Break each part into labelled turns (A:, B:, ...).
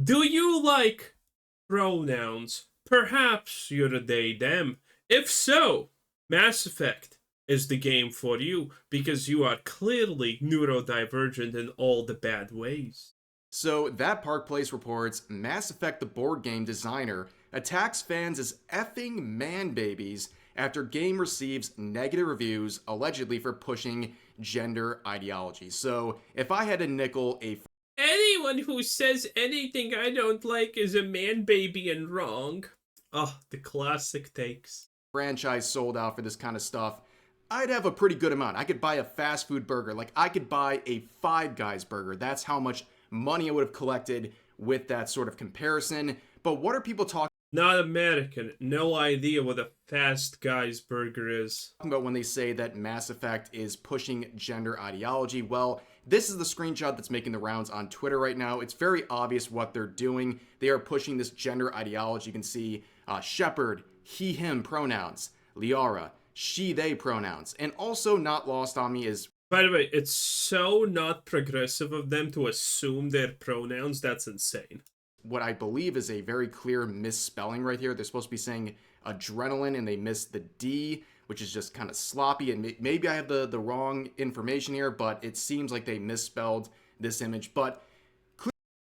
A: Do you like pronouns? Perhaps you're a they, them. If so, Mass Effect is the game for you because you are clearly neurodivergent in all the bad ways.
B: So, that Park Place reports Mass Effect the board game designer attacks fans as effing man babies after game receives negative reviews allegedly for pushing gender ideology. So, if I had to nickel a
A: Anyone who says anything I don't like is a man baby and wrong. Oh, the classic takes.
B: franchise sold out for this kind of stuff, I'd have a pretty good amount. I could buy a fast food burger. Like, I could buy a Five Guys burger. That's how much money I would have collected with that sort of comparison. But what are people talking
A: Not American. No idea what a Fast Guy's burger is.
B: about when they say that Mass Effect is pushing gender ideology? Well, this is the screenshot that's making the rounds on Twitter right now. It's very obvious what they're doing. They are pushing this gender ideology. You can see Shepard, he, him pronouns, Liara, she, they pronouns. And also not lost on me is
A: By the way, it's so not progressive of them to assume their pronouns. That's insane.
B: what I believe is a very clear misspelling right here. They're supposed to be saying adrenaline and they missed the D, which is just kind of sloppy. And maybe I have the wrong information here, but it seems like they misspelled this image. But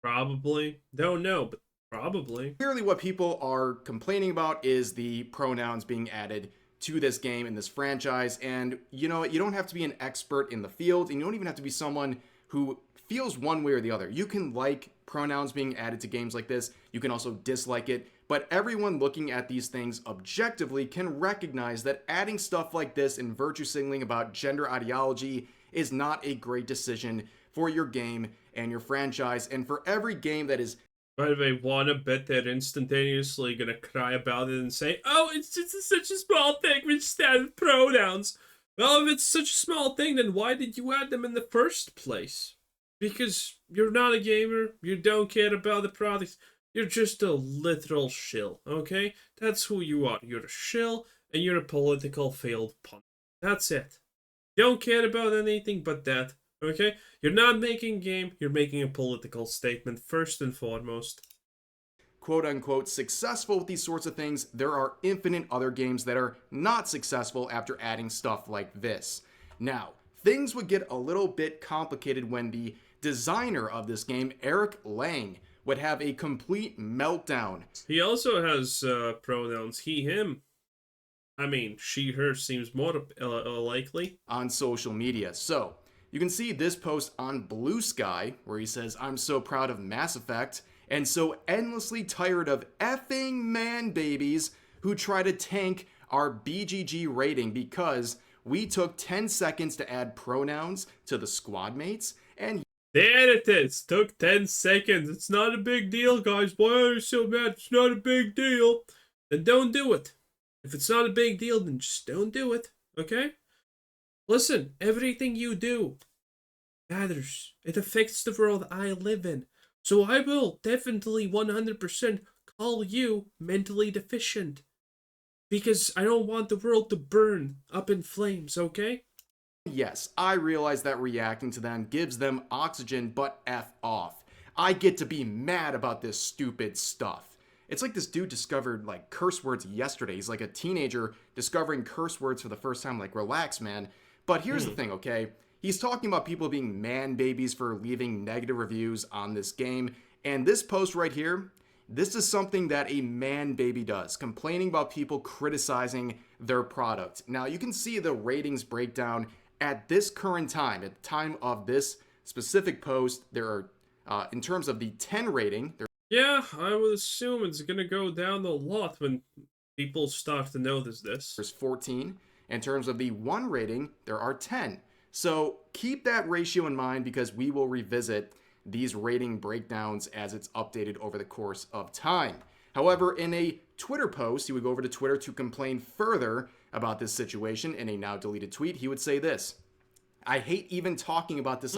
A: Probably. Don't know, but probably.
B: clearly what people are complaining about is the pronouns being added to this game and this franchise. And you know, you don't have to be an expert in the field, and you don't even have to be someone who feels one way or the other. You can like pronouns being added to games like this. You can also dislike it. But everyone looking at these things objectively can recognize that adding stuff like this and virtue signaling about gender ideology is not a great decision for your game and your franchise. And for every game that is
A: By the way, wanna bet they're instantaneously gonna cry about it and say, oh, it's just such a small thing, we just added pronouns. Well, if it's such a small thing, then why did you add them in the first place? Because you're not a gamer, you don't care about the product, you're just a literal shill, okay? That's who you are. You're a shill, and you're a political failed pun. That's it. Don't care about anything but that, okay? You're not making a game, you're making a political statement first and foremost.
B: quote unquote successful with these sorts of things, there are infinite other games that are not successful after adding stuff like this. Now, things would get a little bit complicated when the designer of this game, Eric Lang, would have a complete meltdown.
A: He also has pronouns he, him. I mean, she, her seems more likely.
B: On social media. So, you can see this post on Blue Sky where he says, I'm so proud of Mass Effect and so endlessly tired of effing man babies who try to tank our BGG rating because we took 10 seconds to add pronouns to the squad mates and
A: There it is. Took 10 seconds. It's not a big deal, guys. Why are you so mad? It's not a big deal. Then don't do it. If it's not a big deal, then just don't do it. Okay? Listen, everything you do matters. It affects the world I live in. So I will definitely 100% call you mentally deficient. Because I don't want the world to burn up in flames, okay?
B: yes, I realize that reacting to them gives them oxygen, but F off. I get to be mad about this stupid stuff. It's like this dude discovered like curse words yesterday. He's like a teenager discovering curse words for the first time. Like, relax, man. But here's the thing, okay? He's talking about people being man babies for leaving negative reviews on this game. And this post right here, this is something that a man baby does, complaining about people criticizing their product. Now, you can see the ratings breakdown at this current time. At the time of this specific post, there are, in terms of the 10 rating,
A: Yeah, I would assume it's gonna go down a lot when people start to notice this.
B: there's 14. In terms of the 1 rating, there are 10. So keep that ratio in mind because we will revisit these rating breakdowns as it's updated over the course of time. However, in a Twitter post, he would go over to Twitter to complain further about this situation. In a now deleted tweet, he would say this: I hate even talking about this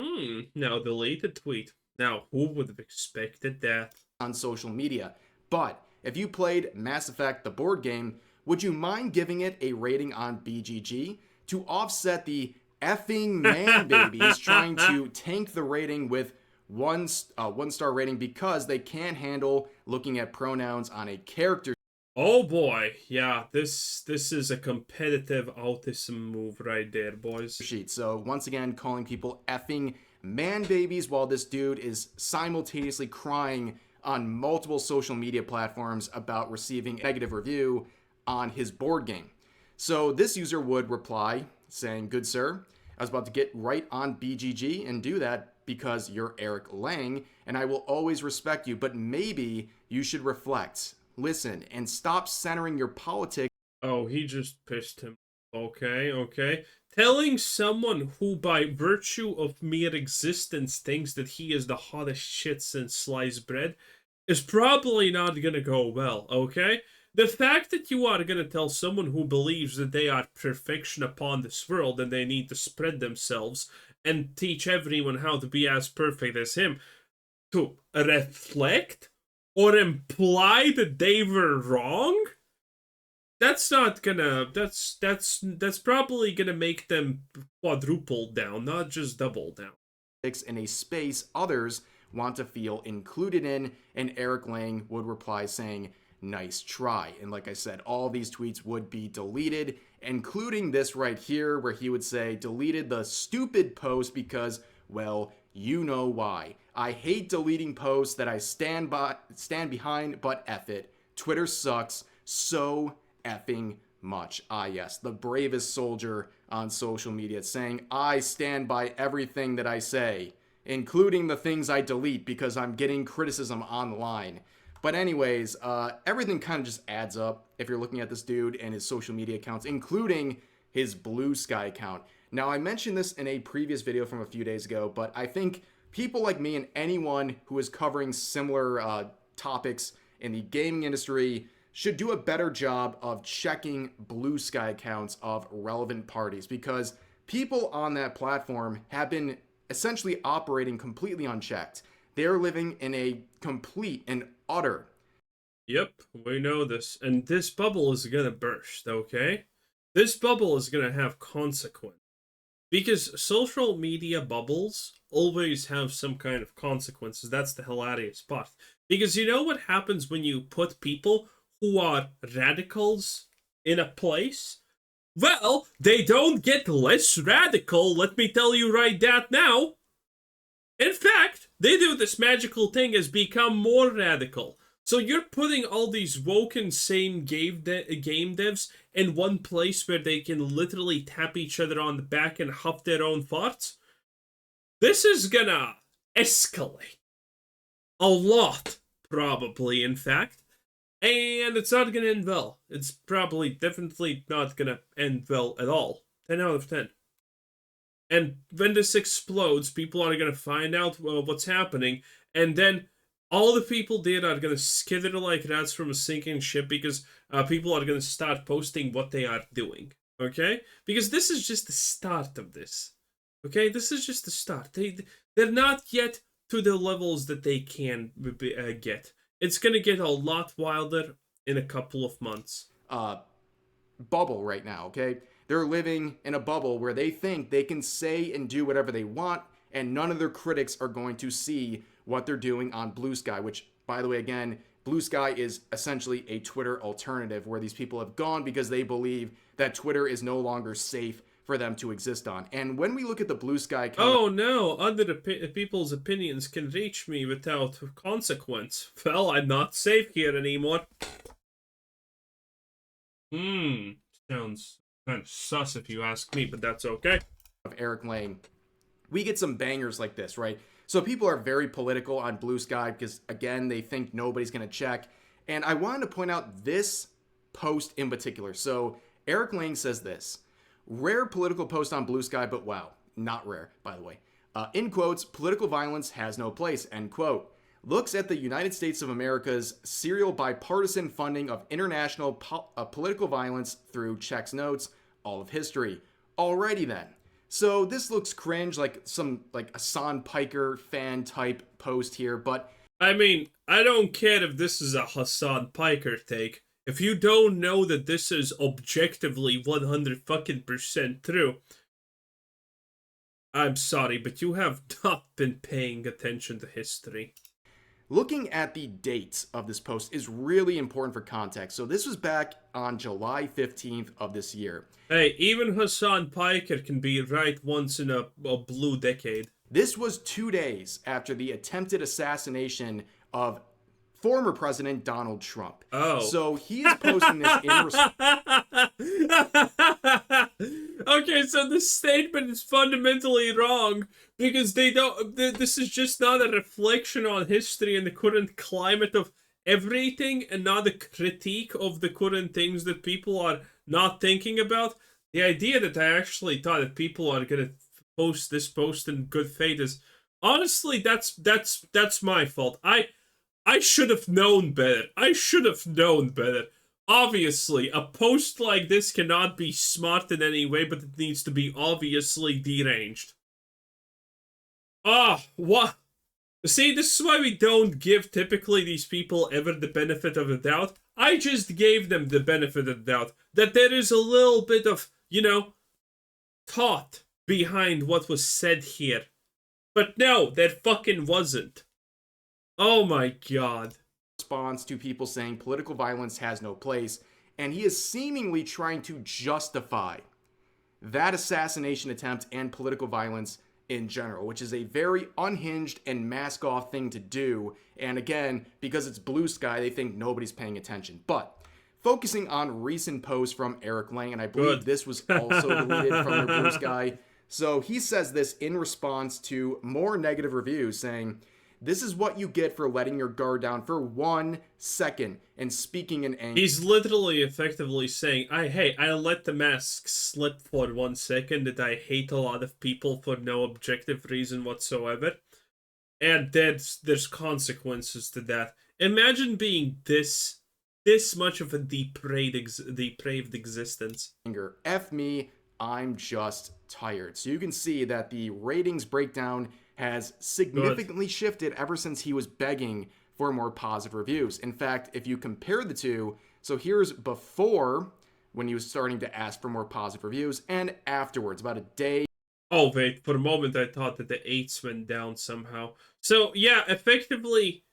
A: Now deleted tweet. Now, who would have expected that?
B: on social media. But if you played Mass Effect, the board game, would you mind giving it a rating on BGG to offset the effing man babies trying to tank the rating with one-star rating because they can't handle looking at pronouns on a character
A: Oh boy, yeah, this is a competitive autism move right there, boys.
B: sheet. So once again, calling people effing man babies while this dude is simultaneously crying on multiple social media platforms about receiving a negative review on his board game. So this user would reply saying, "Good sir, I was about to get right on BGG and do that because you're Eric Lang and I will always respect you, but maybe you should reflect, listen, and stop centering your politics."
A: Oh, he just pissed him. Okay, okay. Telling someone who, by virtue of mere existence, thinks that he is the hottest shit since sliced bread is probably not gonna go well, okay? The fact that you are gonna tell someone who believes that they are perfection upon this world and they need to spread themselves and teach everyone how to be as perfect as him to reflect or imply that they were wrong, that's not gonna that's probably gonna make them quadruple down, not just double down.
B: in a space others want to feel included in, and Eric Lang would reply saying, "Nice try." And like I said, all these tweets would be deleted, including this right here, where he would say, "Deleted the stupid post because, well, you know why. I hate deleting posts that I stand behind, but F it. Twitter sucks so effing much." Ah, yes, the bravest soldier on social media saying, "I stand by everything that I say, including the things I delete because I'm getting criticism online." But anyways, everything kind of just adds up if you're looking at this dude and his social media accounts, including his Blue Sky account. Now, I mentioned this in a previous video from a few days ago, but I think people like me and anyone who is covering similar topics in the gaming industry should do a better job of checking Blue Sky accounts of relevant parties, because people on that platform have been essentially operating completely unchecked. They're living in a complete and utter.
A: Yep, we know this. And this bubble is gonna burst, okay? This bubble is gonna have consequence. Because social media bubbles always have some kind of consequences. That's the hilarious part. Because you know what happens when you put people who are radicals in a place? Well, they don't get less radical, let me tell you right that now. In fact, they do this magical thing as become more radical. So you're putting all these woke insane game devs in one place where they can literally tap each other on the back and huff their own farts? This is gonna escalate. A lot, probably, in fact. And it's not gonna end well. It's probably definitely not gonna end well at all. 10 out of 10. And when this explodes, people are gonna find out what's happening, and then all the people there are gonna skitter like rats from a sinking ship because people are gonna start posting what they are doing. Okay? Because this is just the start of this. Okay? This is just the start. They're not yet to the levels that they can get. It's gonna get a lot wilder in a couple of months.
B: Bubble right now, okay? They're living in a bubble where they think they can say and do whatever they want, and none of their critics are going to see what they're doing on Blue Sky, which, by the way, again, Blue Sky is essentially a Twitter alternative where these people have gone because they believe that Twitter is no longer safe for them to exist on. And when we look at the Blue Sky account,
A: oh no, other people's opinions can reach me without consequence. Well, I'm not safe here anymore. Sounds kind of sus if you ask me, but that's okay.
B: of Eric Lang, we get some bangers like this, right? So people are very political on Blue Sky because, again, they think nobody's going to check. And I wanted to point out this post in particular. So Eric Lang says this: "Rare political post on Blue Sky, but wow, not rare, by the way. In quotes, political violence has no place," end quote. Looks at the United States of America's serial bipartisan funding of international political violence through checks notes, all of history. Alrighty then. So this looks cringe, like some like a Hassan Piker fan type post here, but
A: I mean, I don't care if this is a Hassan Piker take. If you don't know that this is objectively 100% true, I'm sorry, but you have not been paying attention to history.
B: Looking at the dates of this post is really important for context. So this was back on July 15th of this year.
A: Hey, even Hassan Piker can be right once in a blue decade.
B: This was 2 days after the attempted assassination of former President Donald Trump.
A: Oh.
B: So he is posting this in response.
A: Okay, so the statement is fundamentally wrong because they don't. This is just not a reflection on history and the current climate of everything, and not a critique of the current things that people are not thinking about. The idea that I actually thought that people are gonna post this post in good faith is honestly that's my fault. I should have known better. I should have known better. Obviously, a post like this cannot be smart in any way, but it needs to be obviously deranged. Ah, what? See, this is why we don't give typically these people ever the benefit of the doubt. I just gave them the benefit of the doubt that there is a little bit of, thought behind what was said here. But no, there fucking wasn't. Oh my god.
B: Response to people saying political violence has no place, and he is seemingly trying to justify that assassination attempt and political violence in general, which is a very unhinged and mask off thing to do. And again, because it's blue sky, they think nobody's paying attention. But focusing on recent posts from Eric Lang, and I believe this was also deleted from their blue sky. So he says this in response to more negative reviews saying, "This is what you get for letting your guard down for 1 second and speaking in anger."
A: He's literally effectively saying, I let the mask slip for 1 second, that I hate a lot of people for no objective reason whatsoever. And there's consequences to that. Imagine being this much of a depraved existence.
B: F me, I'm just tired. So you can see that the ratings breakdown has significantly shifted ever since he was begging for more positive reviews. In fact, if you compare the two, so here's before, when he was starting to ask for more positive reviews, and afterwards, about a day.
A: Oh, wait, for a moment I thought that the 8s went down somehow. So, yeah, effectively,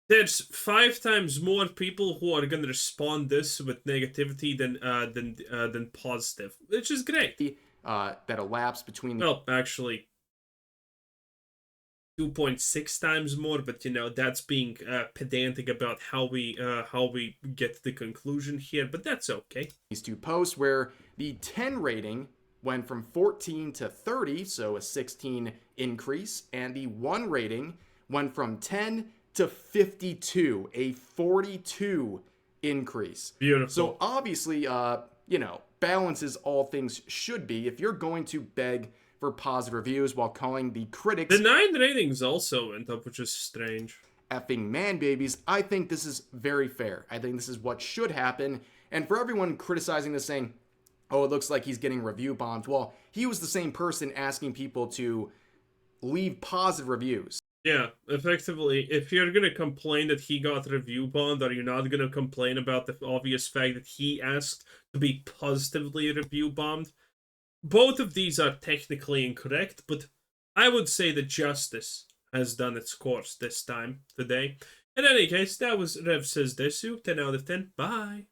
A: there's 5 times more people who are gonna respond this with negativity than positive, which is great.
B: That elapsed between...
A: Well, actually, 2.6 times more, but that's being pedantic about how we get to the conclusion here, but that's okay.
B: These two posts where the 10 rating went from 14 to 30, so a 16 increase, and the 1 rating went from 10 to 52, a 42 increase.
A: Beautiful.
B: So obviously, balance is all things should be. If you're going to beg for positive reviews while calling the critics...
A: The 9 ratings also went up, which is strange.
B: ...effing man babies, I think this is very fair. I think this is what should happen. And for everyone criticizing this saying, oh, it looks like he's getting review bombed, well, he was the same person asking people to leave positive reviews.
A: Yeah, effectively, if you're gonna complain that he got review bombed, are you not gonna complain about the obvious fact that he asked to be positively review bombed? Both of these are technically incorrect, but I would say that justice has done its course this time, today. In any case, that was Rev Says Desu, 10 out of 10. Bye!